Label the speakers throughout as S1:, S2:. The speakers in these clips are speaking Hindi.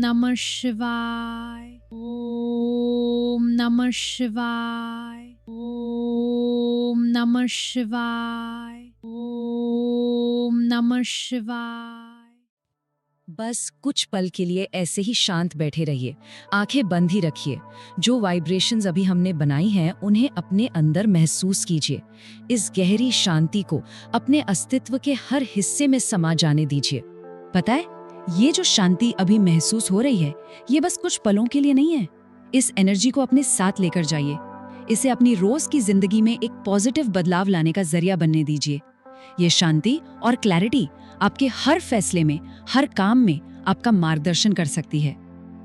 S1: नमः शिवाय। ओम नमः शिवाय। ओम नमः शिवाय। ओम नमः शिवाय।
S2: बस कुछ पल के लिए ऐसे ही शांत बैठे रहिए, आंखें बंद ही रखिए। जो वाइब्रेशंस अभी हमने बनाई हैं उन्हें अपने अंदर महसूस कीजिए। इस गहरी शांति को अपने अस्तित्व के हर हिस्से में समा जाने दीजिए। पता है, ये जो शांति अभी महसूस हो रही है, ये बस कुछ पलों के लिए नहीं है। इस एनर्जी को अपने साथ लेकर जाइए। इसे अपनी रोज की जिंदगी में एक पॉजिटिव बदलाव लाने का जरिया बनने दीजिए। ये शांति और क्लैरिटी आपके हर फैसले में, हर काम में आपका मार्गदर्शन कर सकती है।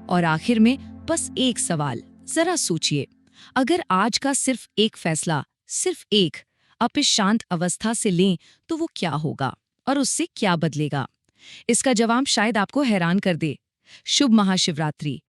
S2: और आखिर में बस एक सवाल जरा सोचिए, अगर आज का सिर्फ एक फैसला, सिर्फ एक, आप इस शांत अवस्था से लें तो वो क्या होगा और उससे क्या बदलेगा? इसका जवाब शायद आपको हैरान कर दे। शुभ महाशिवरात्रि।